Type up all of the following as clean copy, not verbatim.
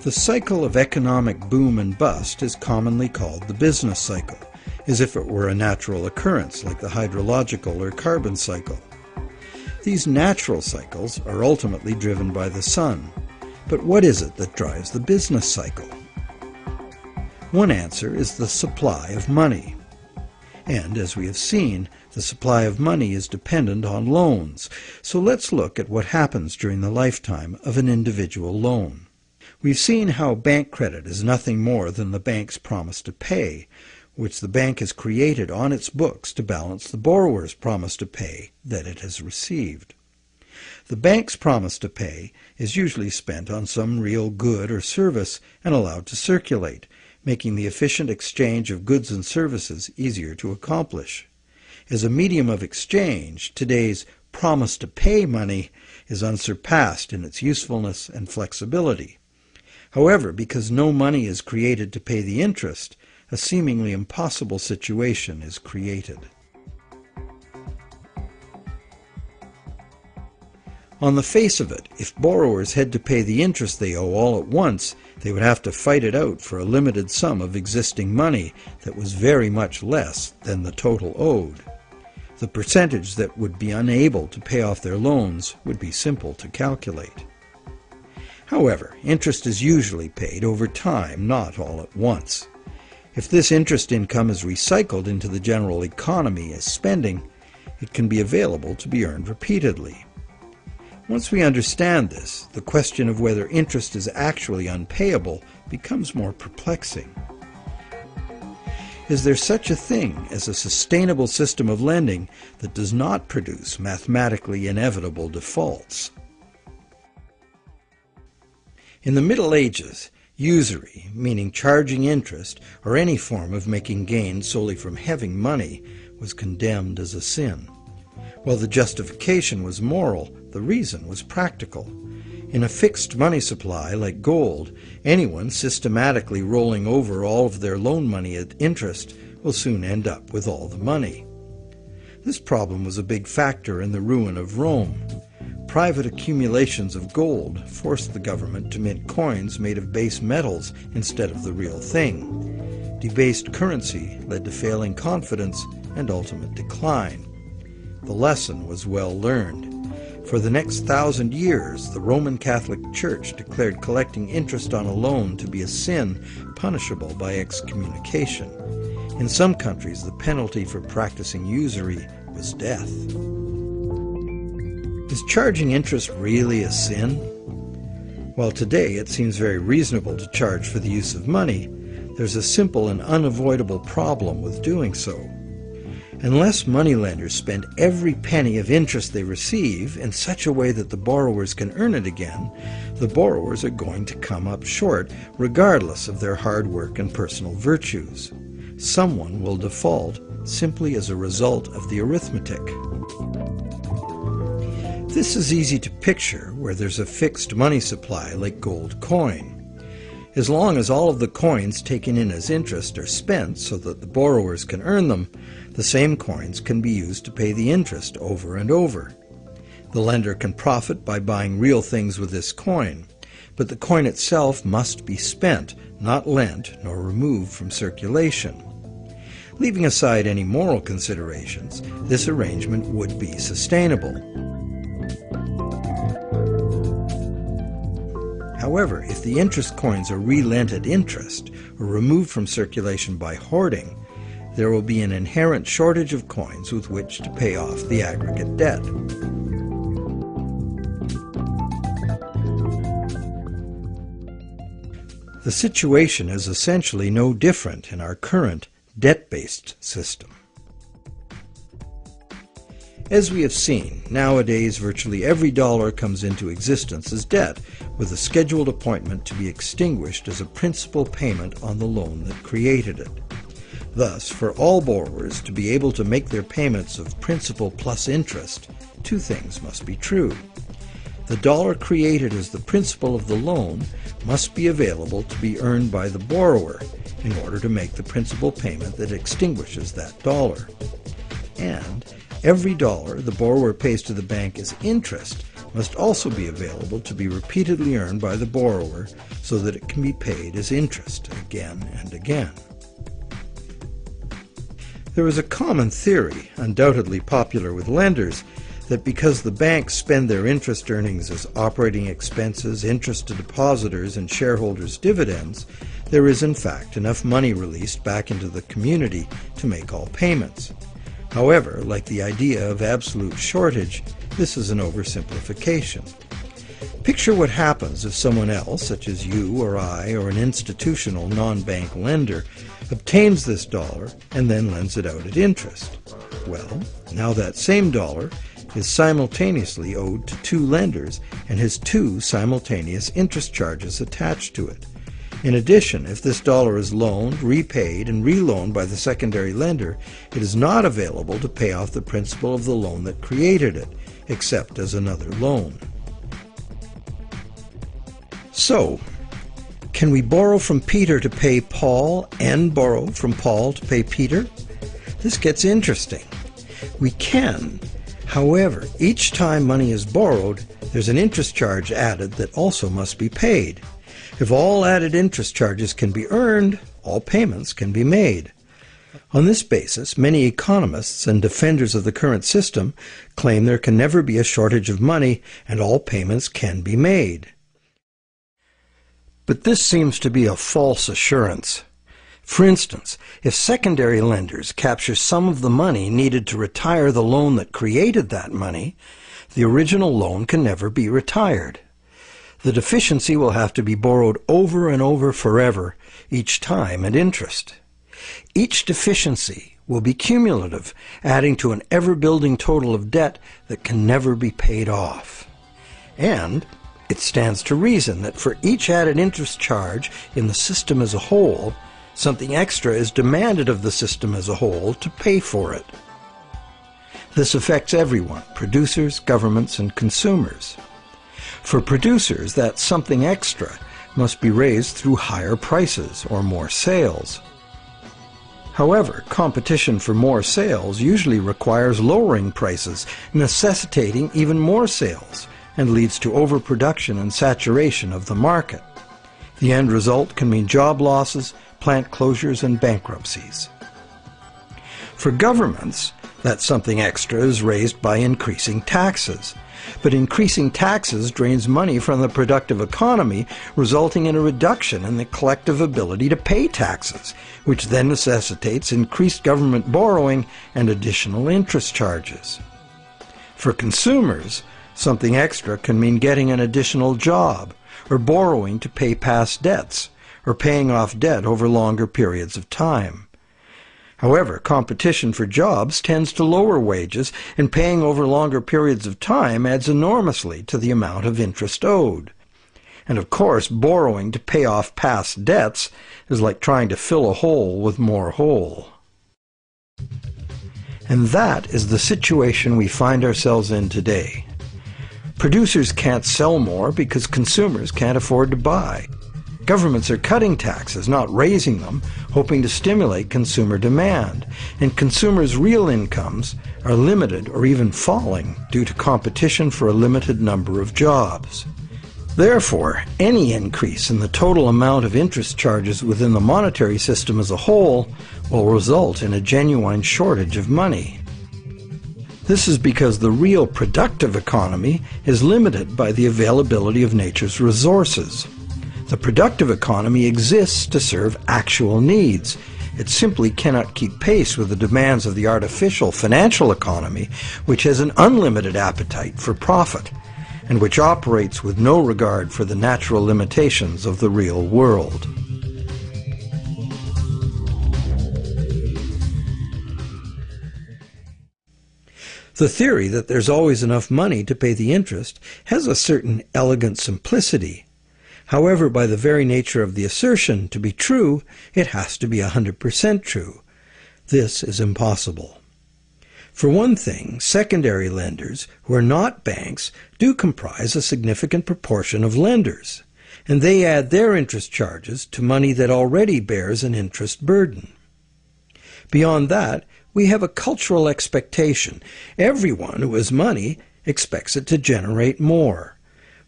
The cycle of economic boom and bust is commonly called the business cycle, as if it were a natural occurrence like the hydrological or carbon cycle. These natural cycles are ultimately driven by the sun. But what is it that drives the business cycle? One answer is the supply of money. And as we have seen, the supply of money is dependent on loans. So let's look at what happens during the lifetime of an individual loan. We've seen how bank credit is nothing more than the bank's promise to pay, which the bank has created on its books to balance the borrower's promise to pay that it has received. The bank's promise to pay is usually spent on some real good or service and allowed to circulate, making the efficient exchange of goods and services easier to accomplish. As a medium of exchange, today's promise to pay money is unsurpassed in its usefulness and flexibility. However, because no money is created to pay the interest, a seemingly impossible situation is created. On the face of it, if borrowers had to pay the interest they owe all at once, they would have to fight it out for a limited sum of existing money that was very much less than the total owed. The percentage that would be unable to pay off their loans would be simple to calculate. However, interest is usually paid over time, not all at once. If this interest income is recycled into the general economy as spending, it can be available to be earned repeatedly. Once we understand this, the question of whether interest is actually unpayable becomes more perplexing. Is there such a thing as a sustainable system of lending that does not produce mathematically inevitable defaults? In the Middle Ages, usury, meaning charging interest or any form of making gains solely from having money, was condemned as a sin. While the justification was moral, the reason was practical. In a fixed money supply like gold, anyone systematically rolling over all of their loan money at interest will soon end up with all the money. This problem was a big factor in the ruin of Rome. Private accumulations of gold forced the government to mint coins made of base metals instead of the real thing. Debased currency led to failing confidence and ultimate decline. The lesson was well learned. For the next 1,000 years, the Roman Catholic Church declared collecting interest on a loan to be a sin punishable by excommunication. In some countries, the penalty for practicing usury was death. Is charging interest really a sin? While today it seems very reasonable to charge for the use of money, there's a simple and unavoidable problem with doing so. Unless moneylenders spend every penny of interest they receive in such a way that the borrowers can earn it again, the borrowers are going to come up short regardless of their hard work and personal virtues. Someone will default simply as a result of the arithmetic. This is easy to picture where there's a fixed money supply like gold coin. As long as all of the coins taken in as interest are spent so that the borrowers can earn them, the same coins can be used to pay the interest over and over. The lender can profit by buying real things with this coin, but the coin itself must be spent, not lent nor removed from circulation. Leaving aside any moral considerations, this arrangement would be sustainable. However, if the interest coins are re-lent at interest or removed from circulation by hoarding, there will be an inherent shortage of coins with which to pay off the aggregate debt. The situation is essentially no different in our current debt-based system. As we have seen, nowadays virtually every dollar comes into existence as debt, with a scheduled appointment to be extinguished as a principal payment on the loan that created it. Thus, for all borrowers to be able to make their payments of principal plus interest, two things must be true. The dollar created as the principal of the loan must be available to be earned by the borrower in order to make the principal payment that extinguishes that dollar. And every dollar the borrower pays to the bank as interest must also be available to be repeatedly earned by the borrower so that it can be paid as interest again and again. There is a common theory, undoubtedly popular with lenders, that because the banks spend their interest earnings as operating expenses, interest to depositors, and shareholders' dividends, there is in fact enough money released back into the community to make all payments. However, like the idea of absolute shortage, this is an oversimplification. Picture what happens if someone else, such as you or I or an institutional non-bank lender, obtains this dollar and then lends it out at interest. Well, now that same dollar is simultaneously owed to two lenders and has two simultaneous interest charges attached to it. In addition, if this dollar is loaned, repaid, and reloaned by the secondary lender, it is not available to pay off the principal of the loan that created it, except as another loan. So, can we borrow from Peter to pay Paul and borrow from Paul to pay Peter? This gets interesting. We can. However, each time money is borrowed, there's an interest charge added that also must be paid. If all added interest charges can be earned, all payments can be made. On this basis, many economists and defenders of the current system claim there can never be a shortage of money and all payments can be made. But this seems to be a false assurance. For instance, if secondary lenders capture some of the money needed to retire the loan that created that money, the original loan can never be retired. The deficiency will have to be borrowed over and over forever, each time at interest. Each deficiency will be cumulative, adding to an ever-building total of debt that can never be paid off. And it stands to reason that for each added interest charge in the system as a whole, something extra is demanded of the system as a whole to pay for it. This affects everyone, producers, governments, and consumers. For producers, that something extra must be raised through higher prices or more sales. However, competition for more sales usually requires lowering prices, necessitating even more sales, and leads to overproduction and saturation of the market. The end result can mean job losses, plant closures, and bankruptcies. For governments, that something extra is raised by increasing taxes. But increasing taxes drains money from the productive economy, resulting in a reduction in the collective ability to pay taxes, which then necessitates increased government borrowing and additional interest charges. For consumers, something extra can mean getting an additional job, or borrowing to pay past debts, or paying off debt over longer periods of time. However, competition for jobs tends to lower wages, and paying over longer periods of time adds enormously to the amount of interest owed. And of course, borrowing to pay off past debts is like trying to fill a hole with more hole. And that is the situation we find ourselves in today. Producers can't sell more because consumers can't afford to buy. Governments are cutting taxes, not raising them, hoping to stimulate consumer demand, and consumers' real incomes are limited or even falling due to competition for a limited number of jobs. Therefore, any increase in the total amount of interest charges within the monetary system as a whole will result in a genuine shortage of money. This is because the real productive economy is limited by the availability of nature's resources. The productive economy exists to serve actual needs. It simply cannot keep pace with the demands of the artificial financial economy, which has an unlimited appetite for profit, and which operates with no regard for the natural limitations of the real world. The theory that there's always enough money to pay the interest has a certain elegant simplicity. However, by the very nature of the assertion to be true, it has to be 100% true. This is impossible. For one thing, secondary lenders, who are not banks, do comprise a significant proportion of lenders, and they add their interest charges to money that already bears an interest burden. Beyond that, we have a cultural expectation. Everyone who has money expects it to generate more.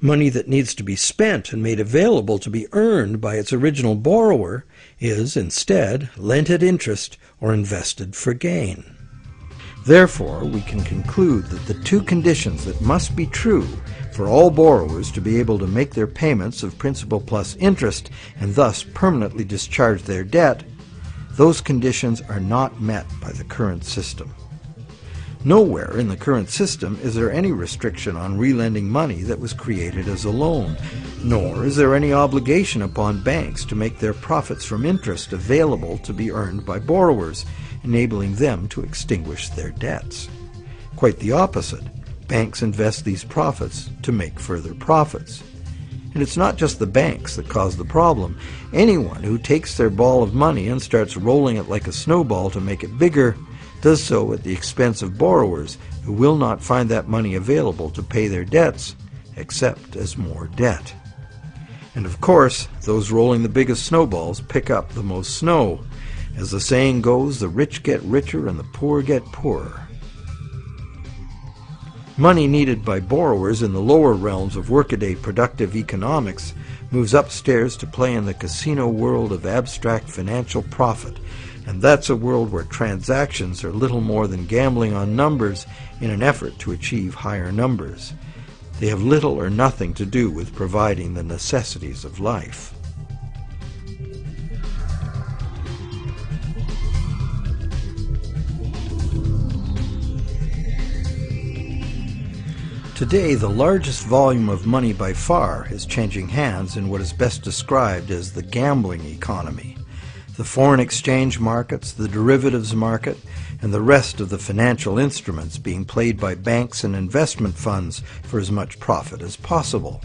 Money that needs to be spent and made available to be earned by its original borrower is, instead, lent at interest or invested for gain. Therefore, we can conclude that the two conditions that must be true for all borrowers to be able to make their payments of principal plus interest and thus permanently discharge their debt, those conditions are not met by the current system. Nowhere in the current system is there any restriction on relending money that was created as a loan, nor is there any obligation upon banks to make their profits from interest available to be earned by borrowers, enabling them to extinguish their debts. Quite the opposite. Banks invest these profits to make further profits. And it's not just the banks that cause the problem. Anyone who takes their ball of money and starts rolling it like a snowball to make it bigger does so at the expense of borrowers who will not find that money available to pay their debts, except as more debt. And of course, those rolling the biggest snowballs pick up the most snow. As the saying goes, the rich get richer and the poor get poorer. Money needed by borrowers in the lower realms of workaday productive economics moves upstairs to play in the casino world of abstract financial profit, and that's a world where transactions are little more than gambling on numbers in an effort to achieve higher numbers. They have little or nothing to do with providing the necessities of life. Today, the largest volume of money by far is changing hands in what is best described as the gambling economy. The foreign exchange markets, the derivatives market, and the rest of the financial instruments being played by banks and investment funds for as much profit as possible.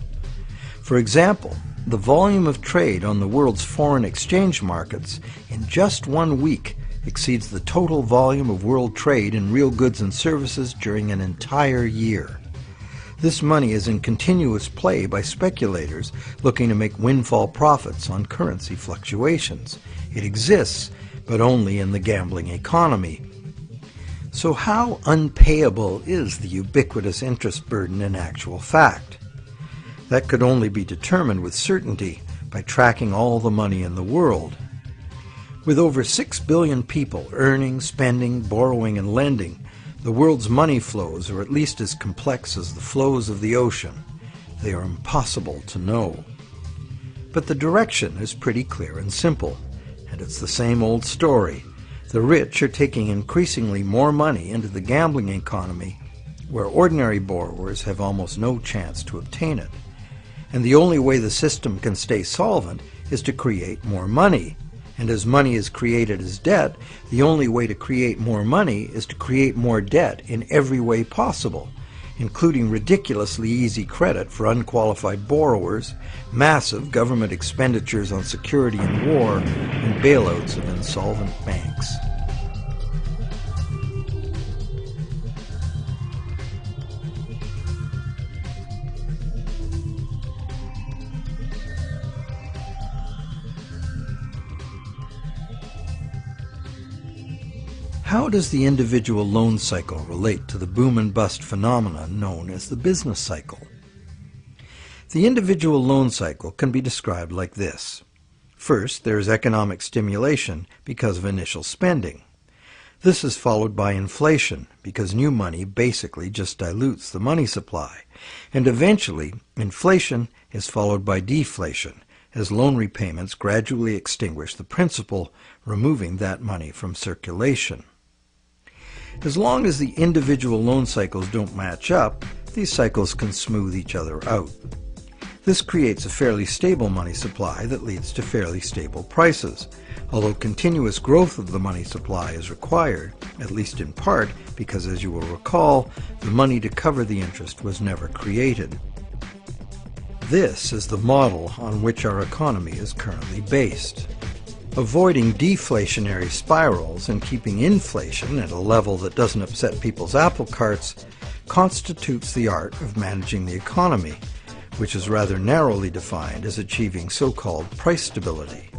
For example, the volume of trade on the world's foreign exchange markets in just 1 week exceeds the total volume of world trade in real goods and services during an entire year. This money is in continuous play by speculators looking to make windfall profits on currency fluctuations. It exists, but only in the gambling economy. So how unpayable is the ubiquitous interest burden in actual fact? That could only be determined with certainty by tracking all the money in the world. With over 6 billion people earning, spending, borrowing, and lending, the world's money flows are at least as complex as the flows of the ocean. They are impossible to know. But the direction is pretty clear and simple, and it's the same old story. The rich are taking increasingly more money into the gambling economy, where ordinary borrowers have almost no chance to obtain it. And the only way the system can stay solvent is to create more money. And as money is created as debt, the only way to create more money is to create more debt in every way possible, including ridiculously easy credit for unqualified borrowers, massive government expenditures on security and war, and bailouts of insolvent banks. How does the individual loan cycle relate to the boom and bust phenomenon known as the business cycle? The individual loan cycle can be described like this. First, there is economic stimulation because of initial spending. This is followed by inflation because new money basically just dilutes the money supply. And eventually, inflation is followed by deflation as loan repayments gradually extinguish the principal, removing that money from circulation. As long as the individual loan cycles don't match up, these cycles can smooth each other out. This creates a fairly stable money supply that leads to fairly stable prices, although continuous growth of the money supply is required, at least in part because, as you will recall, the money to cover the interest was never created. This is the model on which our economy is currently based. Avoiding deflationary spirals and keeping inflation at a level that doesn't upset people's apple carts constitutes the art of managing the economy, which is rather narrowly defined as achieving so-called price stability.